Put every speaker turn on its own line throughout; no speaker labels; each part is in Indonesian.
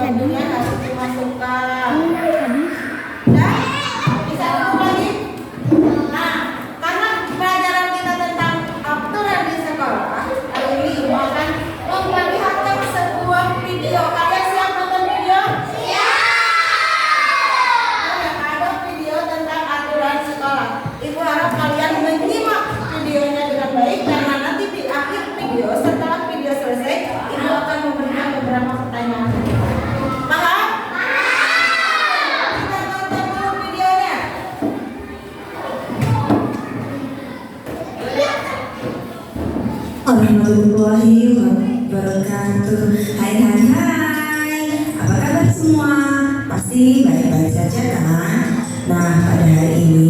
bajunya harus dimasukkan. Dan bisa dulu lagi. Nah, karena pelajaran kita tentang aturan di sekolah hari ini Ibu akan memperlihatkan sebuah video. Kalian siap nonton video? Ada video tentang aturan sekolah. Ibu harap kalian menyimak videonya dengan baik karena nanti di akhir video, setelah video selesai, Ibu akan memberikan beberapa pertanyaan. Paham? Kita tonton dulu videonya.
Warahmatullahi wabarakatuh. Hai hai hai. Apa kabar semua? Pasti baik-baik saja kan? Nah, pada hari ini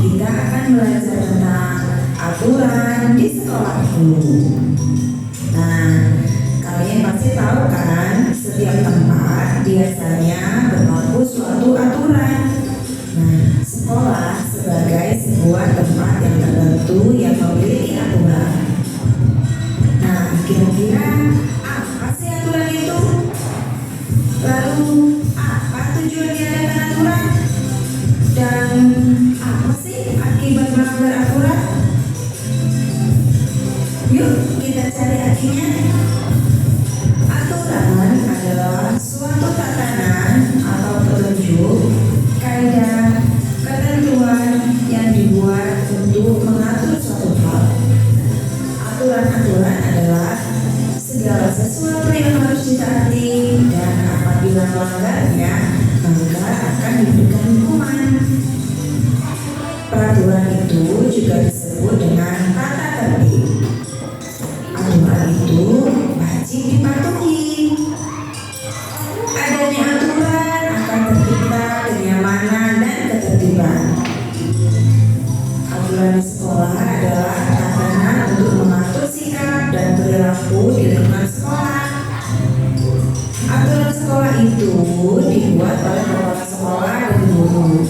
kita akan belajar tentang aturan di sekolah dulu. Nah, kalian pasti tahu kan, setiap tempat biasanya berlaku suatu aturan. Nah, sekolah sebagai sebuah tempat yang tertentu yang memiliki aturan. Nah, kira-kira apa sih aturan itu? Lalu, apa tujuan diadakan aturan? Dan apa sih akibat melanggar aturan? Yuk, kita cari artinya. Aturan adalah suatu tatanan atau petunjuk, kaidah, ketentuan yang dibuat untuk mengatur suatu hal. Aturan-aturan adalah segala sesuatu yang harus ditaati dan apabila melanggarnya maka akan diberikan hukuman. Peraturan itu juga disebut dengan tata tertib. Aturan itu wajib dipatuhi. Adanya aturan akan tercipta kenyamanan dan ketertiban. Aturan di sekolah adalah tatanan untuk mengatur sikap dan perilaku di lingkungan sekolah. Aturan sekolah itu dibuat oleh kepala sekolah dan guru.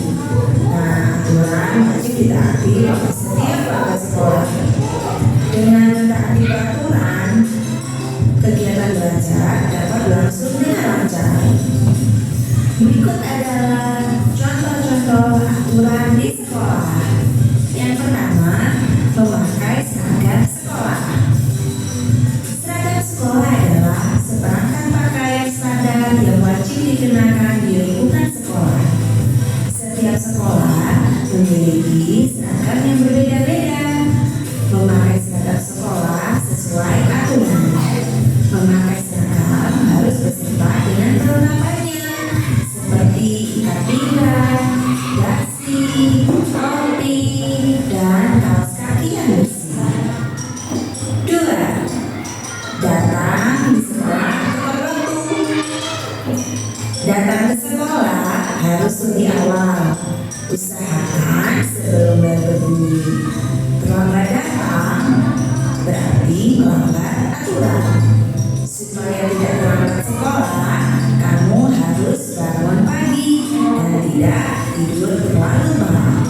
Nah, aturan wajib ditaati oleh setiap warga sekolah. Dengan mentaati aturan, kegiatan belajar dapat berlangsung dengan lancar. Berikut adalah contoh-contoh aturan di sekolah. Yang pertama, memakai seragam sekolah. Seragam sekolah adalah seperangkat pakaian standar yang wajib dikenakan di lingkungan sekolah. Setiap sekolah memiliki seragam yang berbeda-beda. Memakai seragam sekolah sesuai aturan. Memakai seragam harus beserta dengan perlengkapannya seperti ikat pinggang, dasi, topi, dan kaos kaki yang bersih. 2. Datang di sekolah tepat waktu. Datang ke sekolah harus lebih awal. Usahakan sebelum bel berbunyi. Terlambat datang berarti melanggar aturan. Supaya tidak terlambat sekolah, kamu harus bangun pagi dan tidak tidur terlalu malam.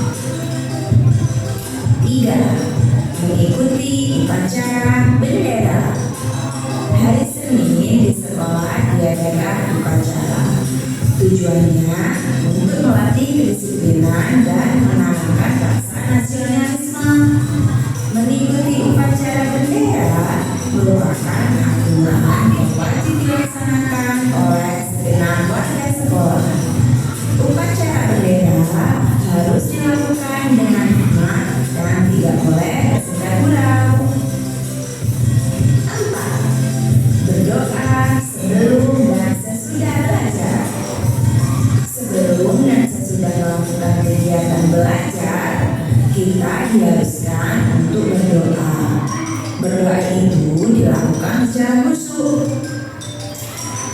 3. Mengikuti upacara bendera. Hari Senin di sekolah diadakan upacara. Tujuannya untuk melatih kedisiplinan dan menanamkan rasa nasionalisme. Mengikuti upacara bendera merupakan aturan yang wajib dilaksanakan oleh segenap warga sekolah. Upacara bendera harus dilakukan dengan hikmat dan tidak boleh bersenggak gurau. 4. Berdoa sebelum dan sesudah belajar. Sebelum dan sesudah melakukan kegiatan belajar, kita diharuskan untuk berdoa. Berdoa itu dilakukan secara khusyuk.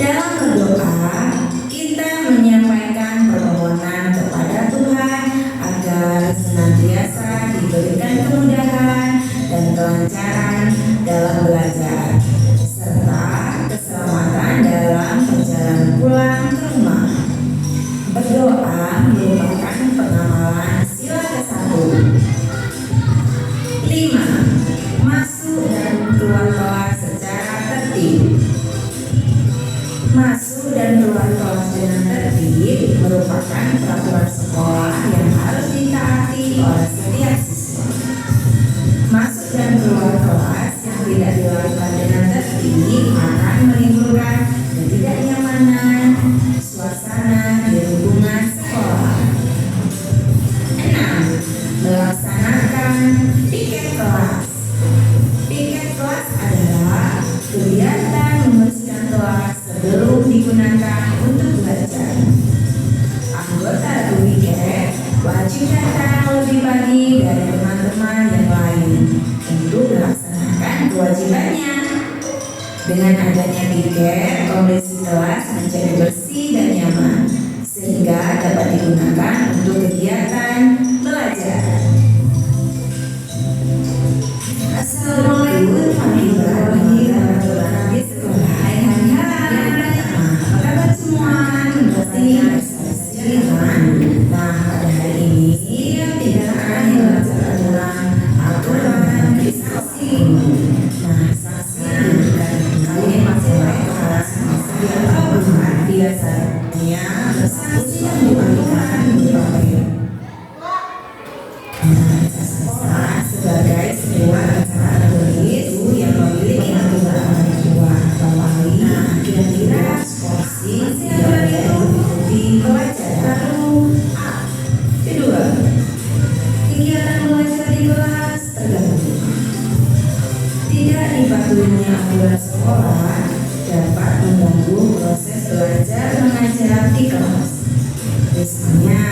Dalam berdoa, kita menyampaikan permohonan kepada Tuhan agar senantiasa diberikan kemudahan dan kelancaran dalam belajar, serta keselamatan dalam perjalanan pulang ke rumah. Berdoa merupakan pengamalan sila ke-1. 5. Masuk dan keluar kelas secara tertib. Masuk Masuk dan keluar kelas dengan tertib merupakan peraturan sekolah yang harus ditaati oleh setiap siswa. Masuk dan keluar kelas yang tidak dilakukan dengan tertib akan menimbulkan ketidaknyamanan suasana di lingkungan sekolah. 6. Melaksanakan piket kelas. Piket kelas adalah kegiatan membersihkan kelas sebelum digunakan untuk belajar. Anggota piket wajib datang lebih pagi dari teman-teman yang lain untuk melaksanakan kewajibannya. Dengan adanya piket, kondisi kelas menjadi bersih dan nyaman sehingga dapat digunakan untuk kegiatan belajar. Assalamualaikum warahmatullahi wabarakatuh. Di sekolah. Hai. Apa kabar semua? Pasti bersama dengan. Nah, pada hari ini kita akan belajar tentang aturan administrasi. Nah, sanksi kali ini masih baik kelas biasanya sanksi yang dilakukan berbagai. Sebagai sebuah acara tulis yang memiliki aturan tua bawahi. Kira-kira porsi yang di pelajaran. Kedua, kegiatan belajar di kelas terganggu. Tidak dipatuhinya aturan sekolah dapat mengganggu proses belajar mengajar di kelas. Misalnya,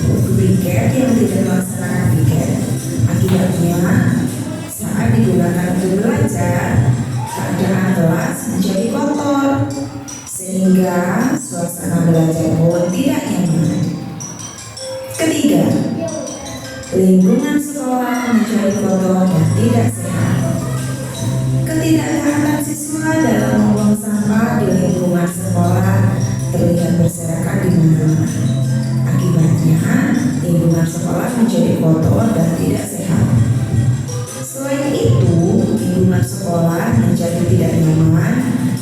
buku piket yang tidak melaksanakan piket. Akibatnya, saat digunakan untuk belajar, keadaan kelas menjadi kotor, sehingga suasana belajar pun tidak nyaman. Ketiga, lingkungan sekolah menjadi kotor dan tidak sehat. Ketidakhadiran siswa dalam membuang sampah di lingkungan sekolah terlihat berserakan di mana-mana. Akibatnya, lingkungan sekolah menjadi kotor dan tidak sehat. Selain itu, lingkungan sekolah menjadi tidak nyaman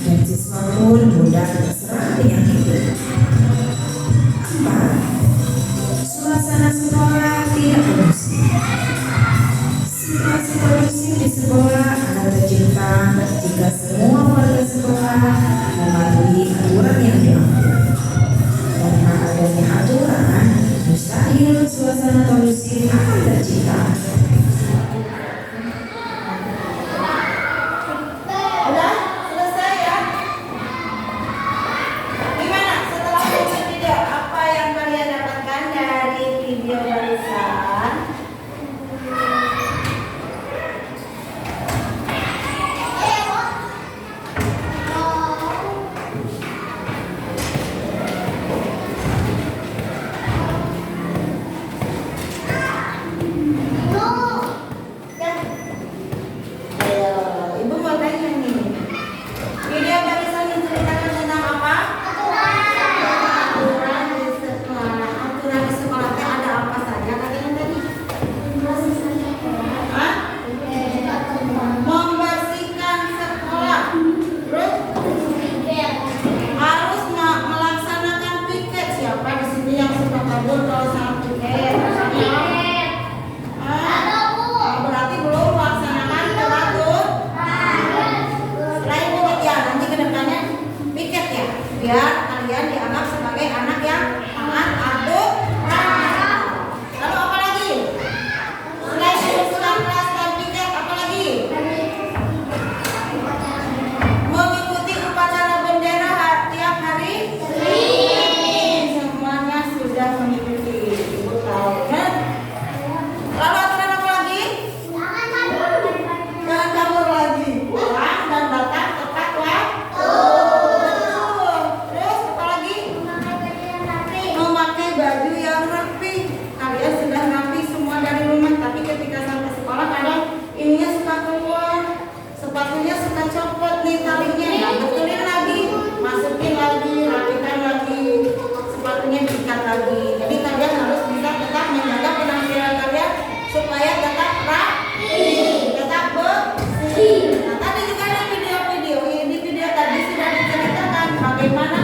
dan siswa pun mudah terserang penyakit. 4. Suasana sekolah tidak kondusif. Situasi kondusif di sekolah akan tercipta jika semua warga sekolah mematuhi aturan yang diatur. Tanpa adanya aturan, mustahil suasana kondusif akan tercipta.
Udah? Selesai ya? Gimana? Setelah nonton video, apa yang kalian dapatkan dari video barusan? Ayo, Ibu mau tanya nih. Video barusan menceritakan tentang apa? Aturan di sekolah. Aturan di sekolah teh ada apa saja kalian tadi? Hah? Membersihkan sekolah. Terus harus melaksanakan piket. Siapa di sini yang suka kabur kalau sama piket? Berarti belum melaksanakan teratur. Setelah itu ya nanti kedepannya piket ya, biar kalian dianggap sebagai anak yang taat aturan. Lalu apa lagi? Selain membersihkan kelas dan piket, apa lagi? Mengikuti upacara bendera tiap hari. Semuanya sudah mengikuti. Ibu tahu kan? Lalu aturan apa lagi? Jangan kabur lagi. Pulang dan datang tepat waktu. Betul. Terus apa lagi? Memakai baju yang rapi. Kalian sudah rapi semua dari rumah, tapi ketika sampai sekolah kadang ininya suka keluar, sepatunya suka copot nih talinya. Nah, betulin lagi, masukin lagi, rapikan lagi, sepatunya diikat lagi. Jadi kalian harus bisa tetap menjaga penampilan kalian supaya tetap rapi, tetap bersih. Nah, tadi juga ada video-video. Ini video tadi sudah diceritakan bagaimana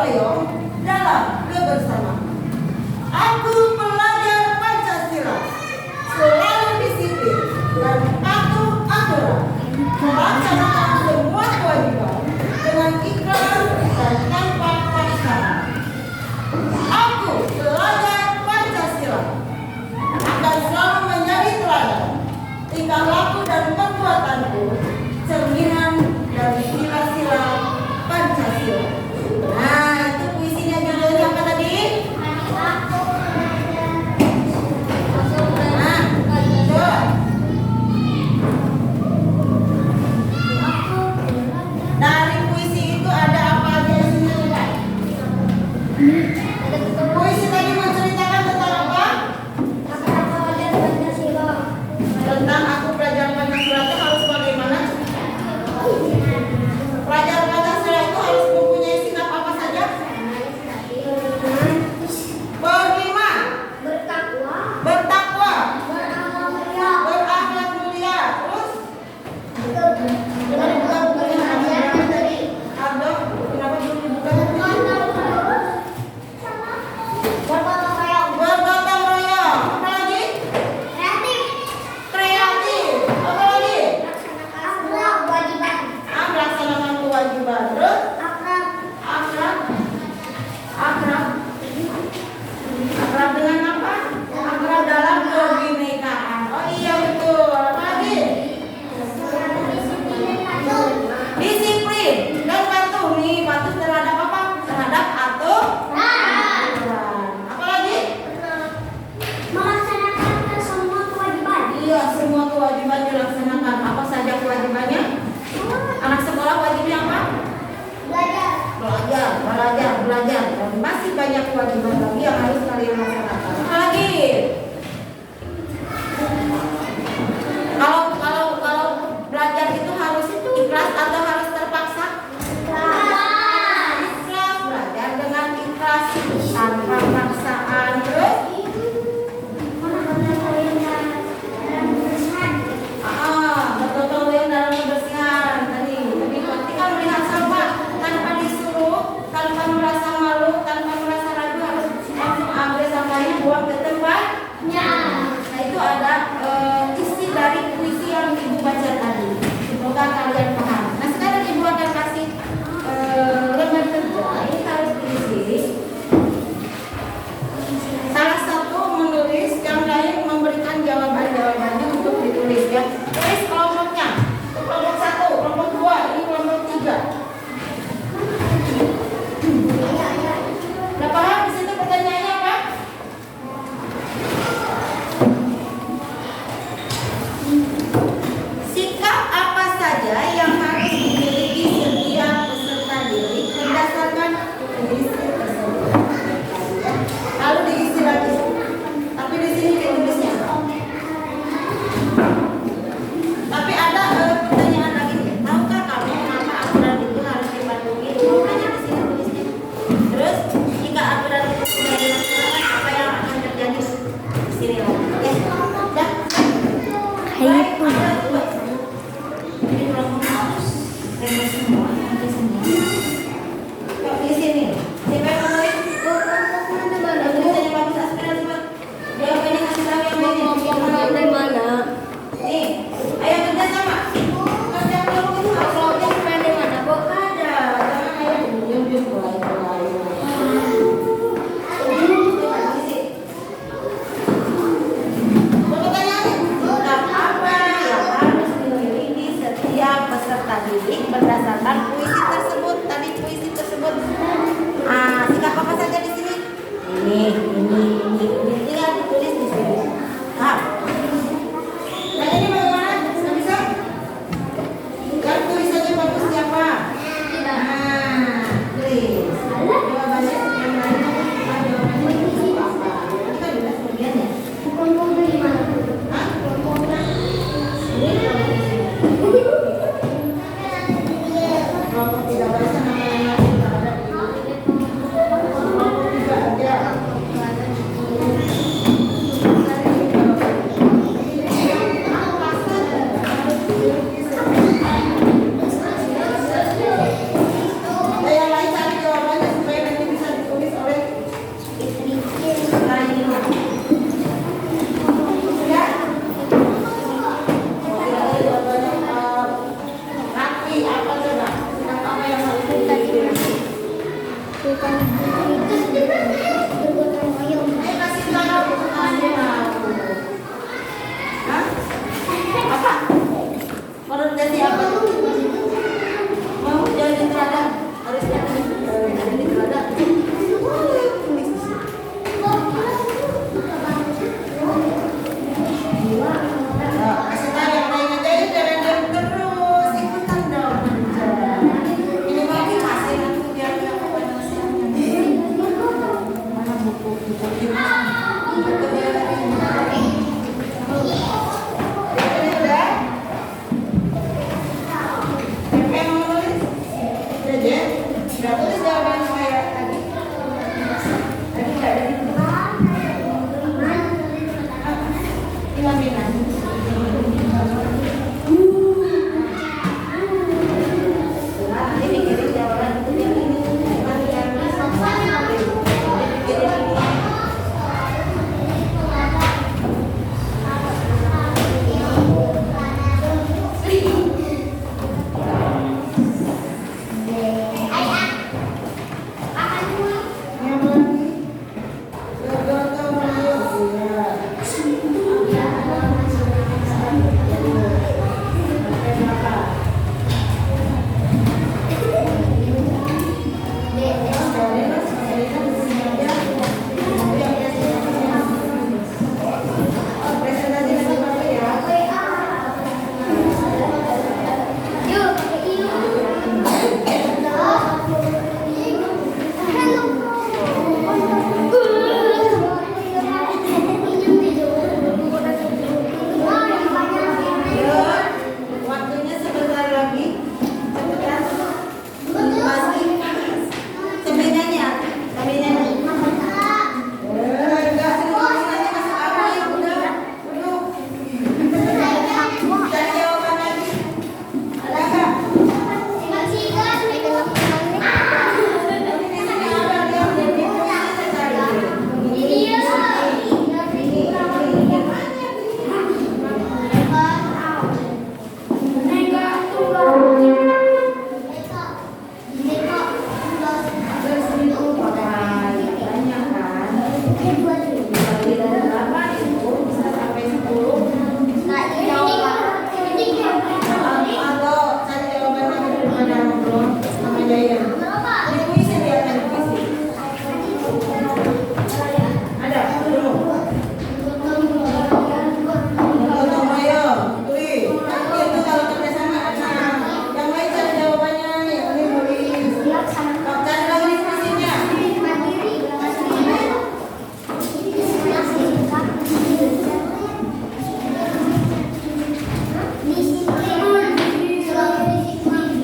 royong dalam kebersamaan. Aku pelajar Pancasila, selalu disiplin dan patuh aturan, melaksanakan semua kewajiban dengan ikhlas dan tanpa paksaan. Aku pelajar Pancasila akan selalu menjadi teladan tingkah laku dan perbuatanku cerminan dari sila-sila Pancasila. Nah, itu puisinya judulnya apa tadi? Nah, coba. Dari puisi itu ada apa aja isinya coba? Puisi tadi menceritakan tentang apa? Tentang aku pelajar Pancasila itu harus bagaimana? Pelajar Pancasila itu harus mempunyai sikap apa saja? Beriman, bertakwa, berakhlak mulia, terus ada kenapa belum dibuka? Bergotong royong, apa lagi? Kreatif, apa lagi? Melaksanakan kewajiban, terus akrab dengan apa? Akrab dalam kebinekaan. Oh iya betul. Apa lagi? Disiplin dan patuh nih, patuh terhadap apa? Terhadap aturan. Apa lagi? Iya, semua kewajiban dilaksanakan. Apa saja kewajibannya? Anak sekolah wajibnya apa? Belajar. Dan masih banyak kewajiban lagi yang harus kalian laksanakan. Apa lagi? Kalau belajar itu harus ikhlas atau harus terpaksa? Ikhlas, belajar dengan ikhlas tanpa paksaan. Terus? Bergotong royong dalam kebersihan tadi. Ketika melihat sampah tanpa disuruh, tanpa merasa malu, tanpa merasa ragu harus langsung ambil sampahnya, buang ke tempatnya. Nah itu ada isi dari puisi yang ibu baca tadi. Semoga kalian paham. Nah sekarang ibu akan kasih lembar kerja. Ini harus diisi. Salah satu menulis, yang lain memberikan jawaban-jawabannya untuk ditulis ya. Tulis kelompoknya. Kelompok 1, kelompok 2, ini kelompok 3. Udah paham di situ pertanyaannya apa? Sikap apa saja yang harus dimiliki setiap peserta didik berdasarkan kondisi tersebut. Lalu diisi lagi. Tapi di sini ditulisnya. Tapi ada pertanyaan lagi nih. Tahukah kamu mengapa aturan itu harus dipatuhi? Makanya di sini tulisnya. Terus jika aturan itu sudah dilaksanakan, apa yang akan terjadi? Di sini lagi. Oke. Dah. Baik, ada dua. Ini kelompok harus rembes semua, nanti semua. Kok di sini? Siapa yang ngomongin? Tulisannya bagus, aspiran cepat. Jawabannya kasih tahu yang lainnya. Nih, ayo kerja sama. Kerja kelompok itu harus kelompoknya supaya di mana? Kok ada? Jangan ayo jum mulai. kasih tahu semuanya. Hah? Apa? Mau jadi apa? Mau jadi teladan? Harus jadi teladan. Kasih tahu yang lain aja ya, jangan diam terus, ikutan dong. Ini mau dikasih nanti biar dia mana buku gimana? Udah? Siapa yang mau nulis? Udah aja? Udah tulis jawaban saya tadi. Tadi nggak ada di Iwan. Ini kirim jawaban itu yang ini. Waktunya sebentar lagi. Cepetan. Pasti. Sampai nyanyi. Enggak, semuanya masuk apa ya? Udah. Cari jawaban lagi. Ada nggak?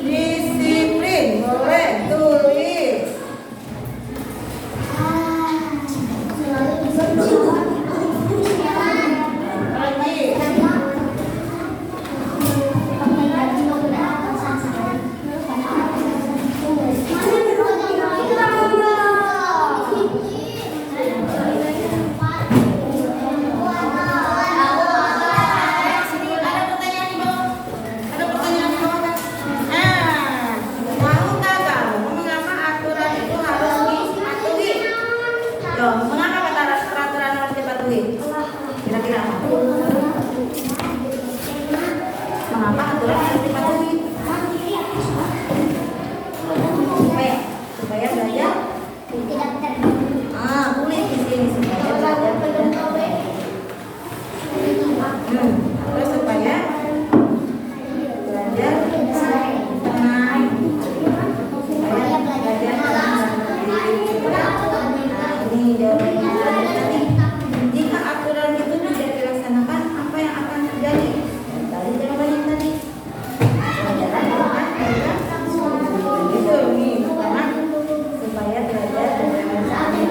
Disiplin, boleh tulis. Lagi. Ada pertanyaan di bawah? Ada pertanyaan di bawah kan? Nah, tahukah kamu mengapa aturan itu harus dipatuhi? Loh, mengapa peraturan harus dipatuhi? Kira-kira apa? Mengapa aturan harus dipatuhi? Supaya belajar. Tulis di sini supaya belajar. Terus supaya belajar tenang. Supaya belajar tenang. Nah, ini jawabannya tadi. Jika aturan itu tidak dilaksanakan, apa yang akan terjadi? Tadi jawabannya tadi. Pelajaran akan gitu nih, karena supaya belajar dengan sangat.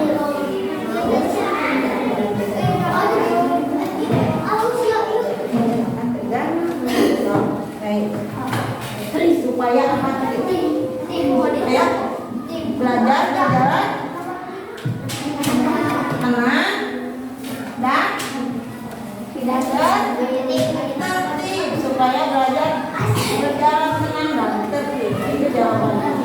Supaya apa tadi? Ya, belajar jalan tenang dan tidak tertib, supaya belajar berjalan tenang dan tertib. Itu jawabannya.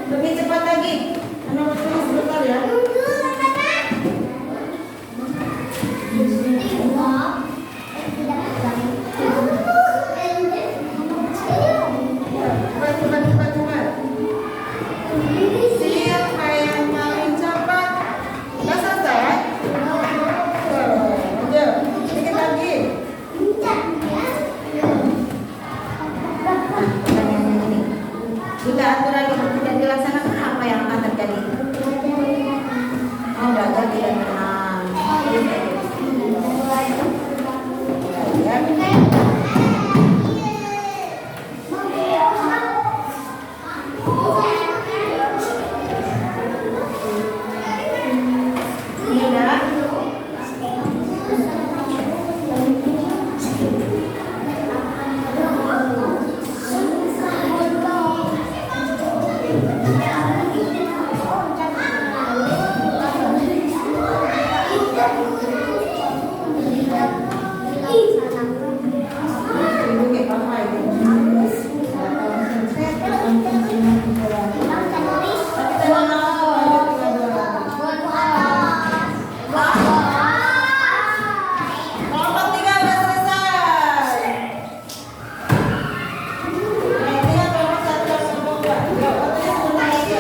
Lebih cepat lagi. Anak tunggu sebentar ya. Cepat, cepat, cepat, cepat. Siapa yang paling cepat? Udah selesai? Ayo, sedikit lagi. Jika aturan itu tidak dilaksanakan, apa yang akan terjadi? Oh, gagal tidak menang. Ya. Ini udah. Ibu kayak apa itu? Kelompok 3 udah selesai. Ini kelompok 1 dan kelompok 2. Yuk, waktunya sebentar lagi ya.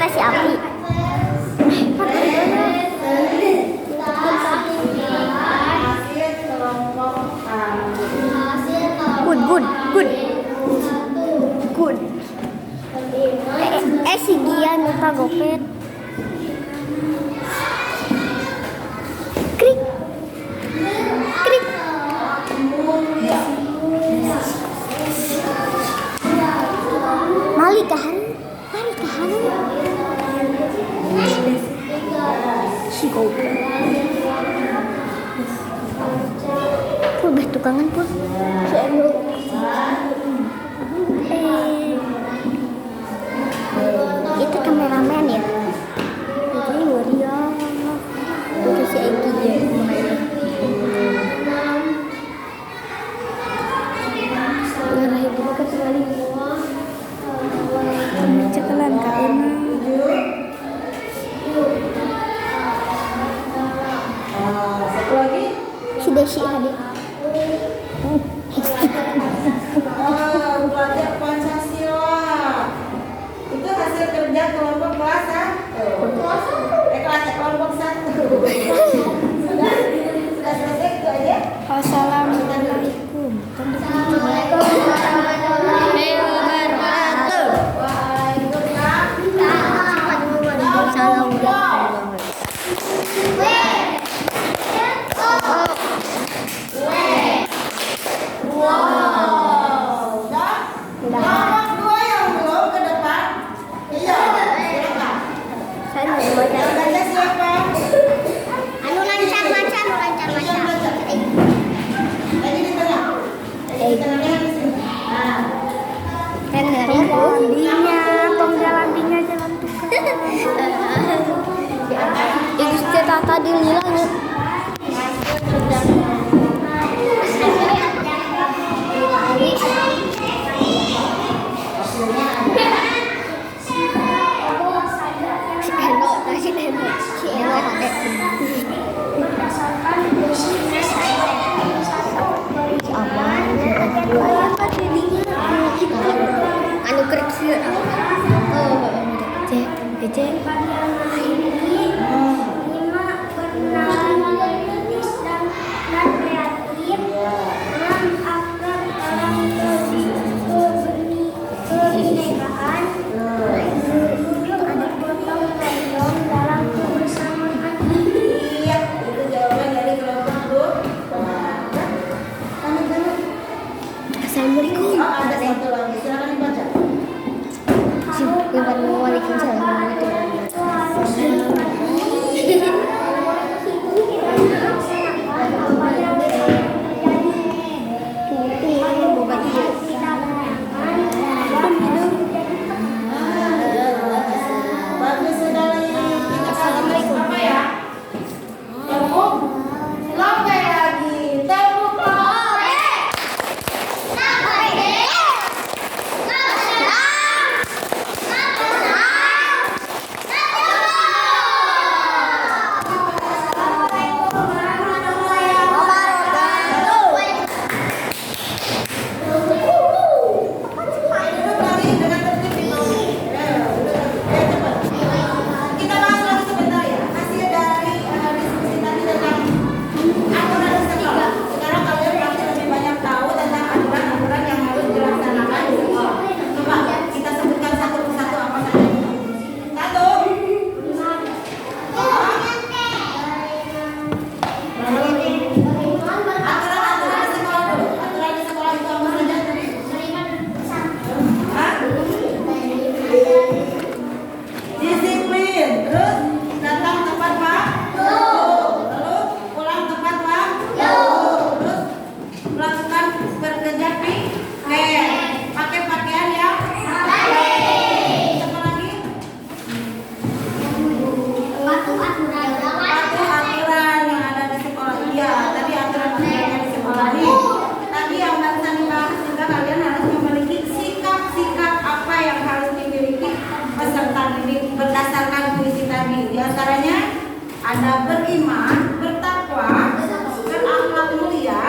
dikasih api.
Hasil kelompok kami.
Good. Si dia lupa gopet. Krik. Malikahan. Si gopet. Udah tukangan pun. Itu kameramen ya. Ini Waria. Itu si Egi ya. Ngarah ibu ke sekali. Cekalan Kak Ena.
Satu lagi.
Si Desi hadir.
Belajar Pancasila. Itu hasil kerja kelompok kelas kelompok 1. Sudah selesai itu aja.
Assalamualaikum.
Nomor 2 yang belum ke depan. Iya, silakan.
Saya mau baca.
Yang baca siapa?
Anu lancar.
Tadi di tengah. Di tengahnya di sini. Nah,
Jalan tukang. Itu cerita tadi hilangnya.
hasil kerja
Anu kerja.
Iya, itu jawaban dari kelompok 2.
Assalamualaikum.
Oh, ada satu lagi. Silakan dibaca.
Waalaikumsalam.
Bagus sekali. Assalamualaikum. Apa ya? Tepuk. Lomba lagi. Tepuk lomba. Duduk lagi dengan tertib itu. Cepat. Kita bahas lagi sebentar ya. Hasil dari diskusi tadi tentang aturan di sekolah. Sekarang kalian pasti lebih banyak tahu tentang aturan-aturan yang harus dilaksanakan di sekolah. Coba kita sebutkan satu persatu apa saja. Satu. Aturan-aturan di sekolah dulu. Aturan di sekolah itu apa saja tadi? Hah? Disiplin, terus datang tepat waktu, terus pulang tepat waktu, terus melakukan bekerja piket, pakai pakaian yang baik. Apa lagi? Patuh aturan yang ada di sekolah. Iya, tadi aturan-aturannya di sekolah nih. Tadi yang barusan dibahas juga kalian harus memiliki sikap-sikap apa yang harus dimiliki peserta didik berdasarkan puisi tadi. Di antaranya ada beriman, bertakwa, berakhlak mulia,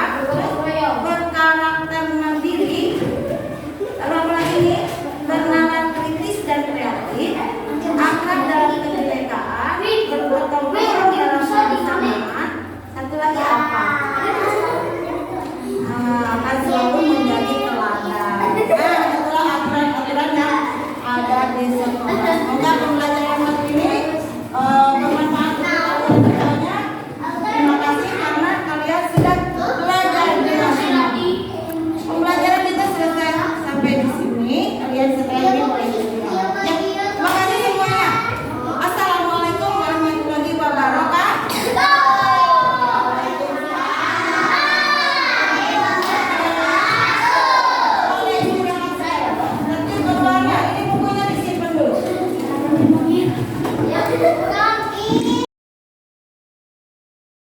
berkarakter mandiri, lalu apa lagi nih? Bernalar kritis dan kreatif, akrab di sekolah. Semoga pembelajaran